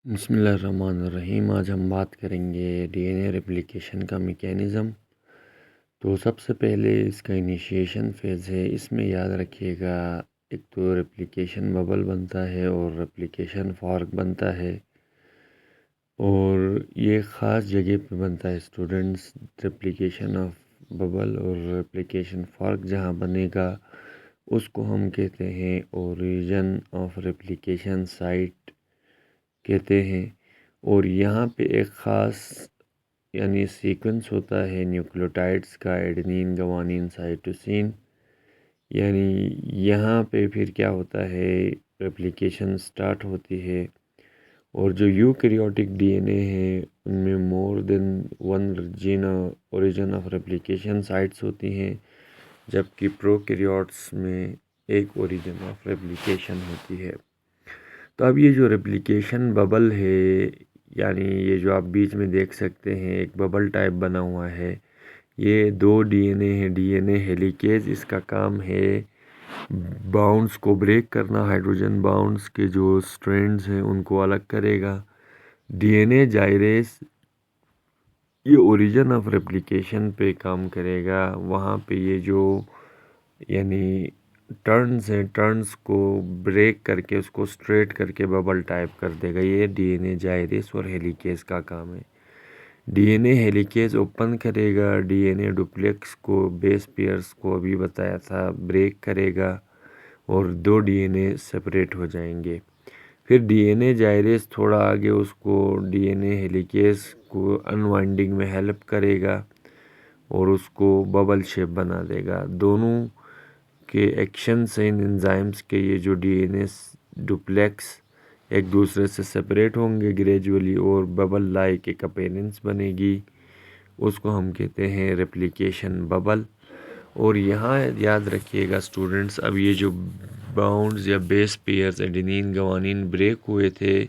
बिस्मिल्लाहिर्रहमानिर्रहीम। आज हम बात करेंगे डीएनए रेप्लिकेशन का मैकेनिज़्म। तो सबसे पहले इसका इनिशिएशन फ़ेज़ है। इसमें याद रखिएगा, एक तो रेप्लिकेशन बबल बनता है और रेप्लिकेशन फॉर्क बनता है, और ये ख़ास जगह पे बनता है स्टूडेंट्स। रेप्लिकेशन ऑफ बबल और रेप्लिकेशन फॉर्क जहाँ बनेगा उसको हम कहते हैं ओरिजिन ऑफ रेप्लिकेशन साइट कहते हैं। और यहाँ पे एक ख़ास यानी सीक्वेंस होता है न्यूक्लियोटाइड्स का, एडेनिन गुआनिन साइटोसिन। यानी यहाँ पे फिर क्या होता है, रेप्लिकेशन स्टार्ट होती है। और जो यूकैरियोटिक डीएनए है उनमें more than one origin of replication sites होती हैं, जबकि प्रोकैरियोट्स में एक ओरिजिन ऑफ रेप्लिकेशन होती है। तो अब ये जो रेप्लिकेशन बबल है, यानी ये जो आप बीच में देख सकते हैं एक बबल टाइप बना हुआ है, ये दो डीएनए है। डीएनए हेलिकेज इसका काम है बाउंड्स को ब्रेक करना, हाइड्रोजन बाउंड्स के जो स्ट्रैंड्स हैं उनको अलग करेगा। डीएनए जाइरेस ये ओरिजिन ऑफ रेप्लिकेशन पे काम करेगा। वहाँ पे ये जो यानी टर्न्स हैं, टर्न्स को ब्रेक करके उसको स्ट्रेट करके बबल टाइप कर देगा। ये डीएनए जाइरेस और हेलिकेज का काम है। डीएनए हेलिकेज ओपन करेगा, डीएनए डुप्लेक्स को, बेस पेयर्स को अभी बताया था, ब्रेक करेगा और दो डीएनए सेपरेट हो जाएंगे। फिर डीएनए जाइरेस थोड़ा आगे उसको डीएनए हेलिकेज को अनवाइंडिंग में हेल्प करेगा और उसको बबल शेप बना देगा। दोनों के एक्शन से इन एंजाइम्स के ये जो डीएनए डुप्लेक्स एक दूसरे से सेपरेट होंगे ग्रेजुअली और बबल लाइक एक अपीयरेंस बनेगी। उसको हम कहते हैं रेप्लिकेशन बबल। और यहाँ याद रखिएगा स्टूडेंट्स, अब ये जो बाउंड्स या base pairs adenine guanine break हुए थे,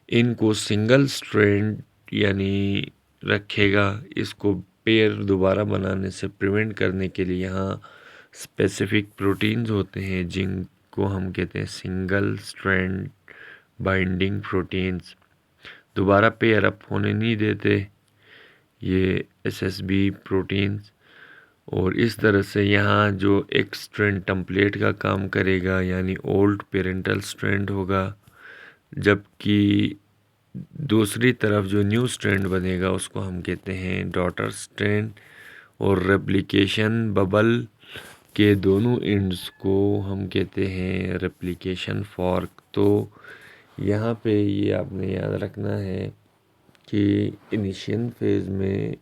इनको सिंगल स्ट्रैंड यानी रखेगा। इसको पेयर दोबारा बनाने से प्रिवेंट करने के लिए यहाँ स्पेसिफिक प्रोटीन्स होते हैं जिनको हम कहते हैं सिंगल स्ट्रैंड बाइंडिंग प्रोटीन्स। दोबारा पेयर अप होने नहीं देते ये एसएसबी प्रोटीन्स। और इस तरह से यहाँ जो एक स्ट्रैंड टेम्पलेट का काम करेगा, यानी ओल्ड पेरेंटल स्ट्रैंड होगा, जबकि दूसरी तरफ जो न्यू स्ट्रैंड बनेगा उसको हम कहते हैं डॉटर स्ट्रैंड। और रेप्लिकेशन बबल के दोनों एंड्स को हम कहते हैं रेप्लिकेशन फॉर्क। तो यहाँ पे ये आपने याद रखना है कि इनिशियल फेज़ में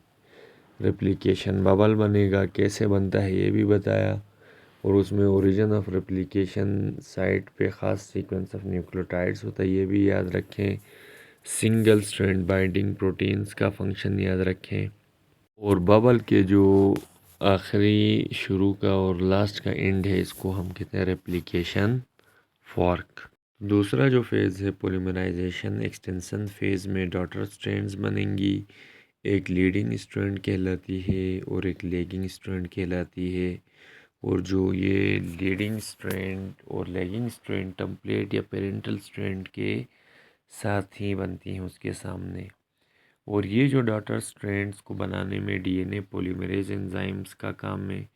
रेप्लिकेशन बबल बनेगा, कैसे बनता है ये भी बताया, और उसमें ओरिजिन ऑफ रेप्लिकेशन साइट पे ख़ास सीक्वेंस ऑफ न्यूक्लियोटाइड्स होता है, ये भी याद रखें। सिंगल स्ट्रैंड बाइंडिंग प्रोटीन्स का फंक्शन याद रखें। और बबल के जो आखिरी शुरू का और लास्ट का एंड है इसको हम कहते हैं रेप्लिकेशन फॉर्क। दूसरा जो फेज़ है पॉलीमराइजेशन एक्सटेंशन फेज़ में डॉटर स्ट्रैंड्स बनेंगी। एक लीडिंग स्ट्रैंड कहलाती है और एक लैगिंग स्ट्रैंड कहलाती है। और जो ये लीडिंग स्ट्रैंड और लैगिंग स्ट्रैंड टेम्पलेट या पेरेंटल स्ट्रैंड के साथ ही बनती हैं उसके सामने। और ये जो डॉटर स्ट्रैंड्स को बनाने में डीएनए पॉलीमरेज एंजाइम्स का काम है।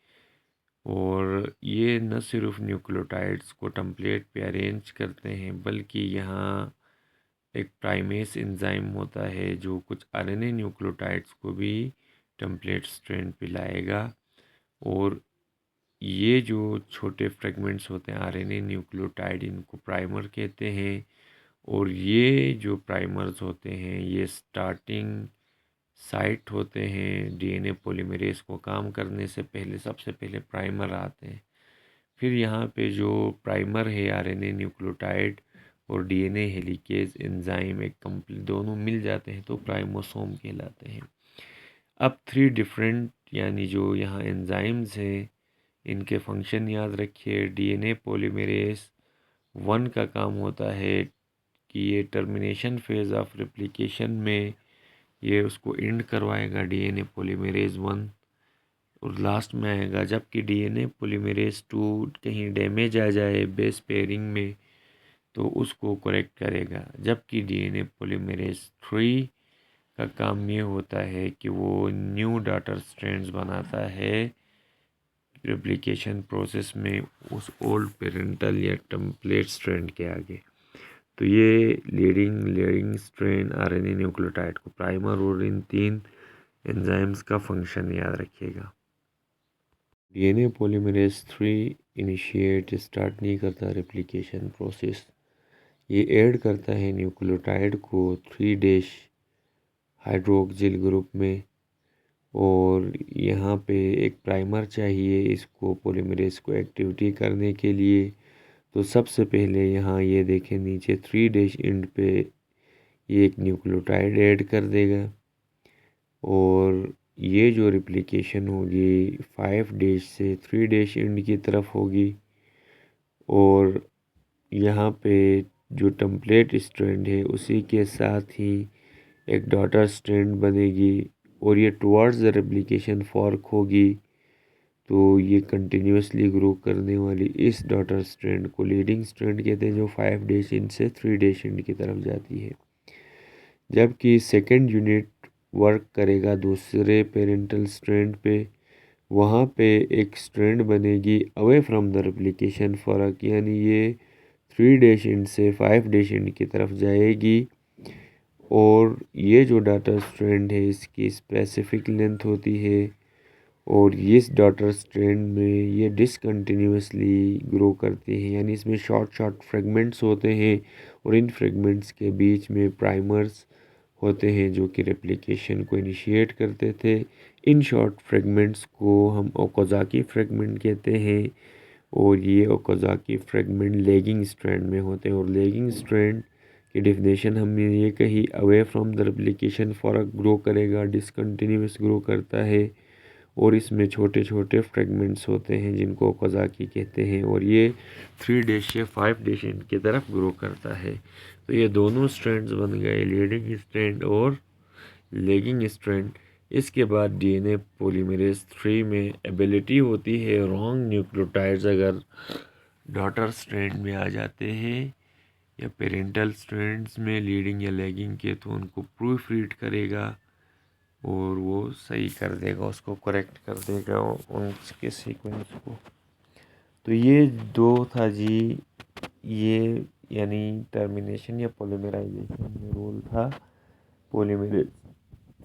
और ये न सिर्फ न्यूक्लियोटाइड्स को टेम्पलेट पे अरेंज करते हैं, बल्कि यहाँ एक प्राइमेस एंजाइम होता है जो कुछ आरएनए न्यूक्लियोटाइड्स को भी टेम्पलेट स्ट्रैंड पे लाएगा। और ये जो छोटे फ्रेगमेंट्स होते हैं आरएनए न्यूक्लियोटाइड, इनको प्राइमर कहते हैं। और ये जो प्राइमर्स होते हैं ये स्टार्टिंग साइट होते हैं डीएनए पॉलीमरेज को काम करने से पहले। सबसे पहले प्राइमर आते हैं, फिर यहाँ पे जो प्राइमर है आरएनए न्यूक्लियोटाइड और डीएनए हेलिकेज एंजाइम एक कंप्लीट दोनों मिल जाते हैं तो प्राइमोसोम कहलाते हैं। अब थ्री डिफरेंट यानी जो यहाँ एंजाइम्स हैं इनके फंक्शन याद रखिए। डीएनए पॉलीमरेज 1 का काम होता है कि ये टर्मिनेशन फेज ऑफ रेप्लिकेशन में ये उसको एंड करवाएगा डीएनए पॉलीमरेज 1 और लास्ट में आएगा। जबकि डीएनए पॉलीमरेज 2 कहीं डैमेज आ जाए बेस पेयरिंग में तो उसको करेक्ट करेगा। जबकि डीएनए पॉलीमरेज 3 का काम ये होता है कि वो न्यू डॉटर स्ट्रैंड्स बनाता है रेप्लिकेशन प्रोसेस में उस ओल्ड पेरेंटल या टेम्पलेट स्ट्रैंड के आगे। तो ये लीडिंग स्ट्रैंड आरएनए न्यूक्लियोटाइड को प्राइमर और इन 3 एंजाइम्स का फंक्शन याद रखिएगा। डीएनए पॉलीमरेज 3 इनिशिएट स्टार्ट नहीं करता रेप्लिकेशन प्रोसेस, ये ऐड करता है न्यूक्लियोटाइड को 3' हाइड्रोक्सिल ग्रुप में, और यहाँ पे एक प्राइमर चाहिए इसको पॉलीमरेज को एक्टिविटी करने के लिए। तो सबसे पहले यहाँ ये देखें नीचे 3' एंड पे ये एक न्यूक्लियोटाइड ऐड कर देगा, और ये जो रिप्लिकेशन होगी 5' से 3' एंड की तरफ होगी, और यहाँ पे जो टेम्पलेट स्ट्रैंड है उसी के साथ ही एक डॉटर स्ट्रैंड बनेगी, और ये टुवर्ड्स द रेप्लिकेशन फॉर्क होगी। तो ये कंटिन्यूसली ग्रो करने वाली इस डॉटर स्ट्रैंड को लीडिंग स्ट्रैंड कहते हैं, जो 5' एंड से 3' एंड की तरफ जाती है। जबकि सेकेंड यूनिट वर्क करेगा दूसरे पेरेंटल स्ट्रैंड पे, वहाँ पे एक स्ट्रैंड बनेगी away from the replication fork, यानी ये 3' एंड से 5' एंड की तरफ जाएगी। और ये जो डॉटर स्ट्रैंड है इसकी स्पेसिफिक लेंथ होती है, और इस डॉटर स्ट्रैंड में ये डिसकंटिन्यूसली ग्रो करती है, यानी इसमें शॉर्ट फ्रेगमेंट्स होते हैं, और इन फ्रेगमेंट्स के बीच में प्राइमर्स होते हैं जो कि रेप्लिकेशन को इनिशिएट करते थे। इन शॉर्ट फ्रेगमेंट्स को हम ओकाज़ाकी फ्रेगमेंट कहते हैं, और ये ओकाज़ाकी फ्रेगमेंट लेगिंग स्ट्रैंड में होते हैं। और लेगिंग स्ट्रैंड की डेफिनेशन हमने ये कही, away from the replication fork grow करेगा, डिसकंटिन्यूस ग्रो करता है, और इसमें छोटे छोटे फ्रेगमेंट्स होते हैं जिनको ओकाज़ाकी कहते हैं, और ये 3' से 5' एंड की तरफ ग्रो करता है। तो ये दोनों स्ट्रैंड्स बन गए, लीडिंग स्ट्रैंड और लेगिंग स्ट्रैंड। इसके बाद डीएनए पॉलीमरेज 3 में एबिलिटी होती है रॉन्ग न्यूक्लियोटाइड्स अगर डॉटर स्ट्रैंड में आ जाते हैं या पेरेंटल स्ट्रैंड्स में लीडिंग या लेगिंग के, तो उनको प्रूफ रीड करेगा और वो सही कर देगा, उसको करेक्ट कर देगा उनके सीक्वेंस को। तो ये दो था जी, ये यानी टर्मिनेशन या पॉलीमराइजेशन में रोल था पॉलीमरेज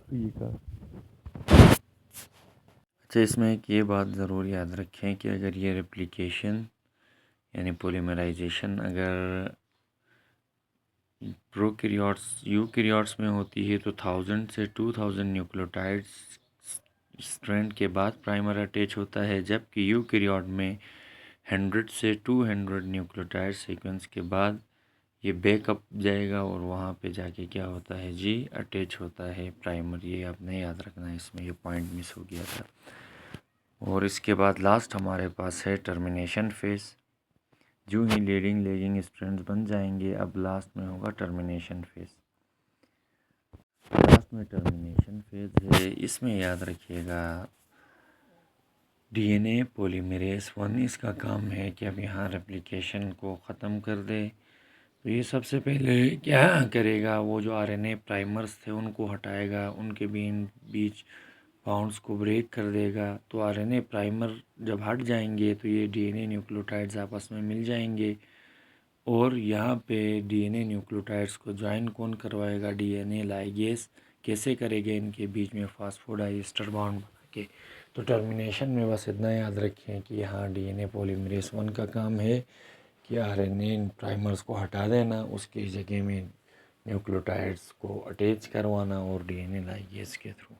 3 का। अच्छा, इसमें एक ये बात ज़रूर याद रखें कि अगर ये रेप्लिकेशन यानी पॉलीमराइजेशन अगर प्रोकैरियोट्स यूकैरियोट्स में होती है तो 1000 से 2000 न्यूक्लियोटाइड्स स्ट्रैंड के बाद प्राइमर अटैच होता है, जबकि यूकैरियोट में 100 से 200 न्यूक्लियोटाइड सीक्वेंस के बाद ये बैकअप जाएगा और वहाँ पे जाके क्या होता है जी, अटैच होता है प्राइमर। ये आपने याद रखना है, इसमें ये पॉइंट मिस हो गया था। और इसके बाद लास्ट हमारे पास है टर्मिनेशन फेज़। जो ही लेगिंग स्ट्रैंड्स बन जाएंगे, अब लास्ट में होगा टर्मिनेशन फेज़। लास्ट में टर्मिनेशन फेज़ है, इसमें याद रखिएगा डीएनए पॉलीमरेज 1 इसका काम है कि अब यहाँ रेप्लिकेशन को ख़त्म कर दे। तो ये सबसे पहले क्या करेगा, वो जो आरएनए प्राइमर्स थे उनको हटाएगा, उनके बीच बाउंड्स को ब्रेक कर देगा। तो आरएनए प्राइमर जब हट जाएंगे तो ये डीएनए न्यूक्लियोटाइड्स आपस में मिल जाएंगे, और यहाँ पे डीएनए न्यूक्लियोटाइड्स को ज्वाइन कौन करवाएगा, डीएनए लाइगेज कैसे करेगा इनके बीच में फास्फोडाइस्टर बॉन्ड बना के। तो टर्मिनेशन में बस इतना याद रखें कि यहाँ डीएनए पॉलीमरेज 1 का काम है कि आरएनए प्राइमर्स को हटा देना, उसकी जगह में न्यूक्लियोटाइड्स को अटैच करवाना और डीएनए लाइगेज के थ्रू।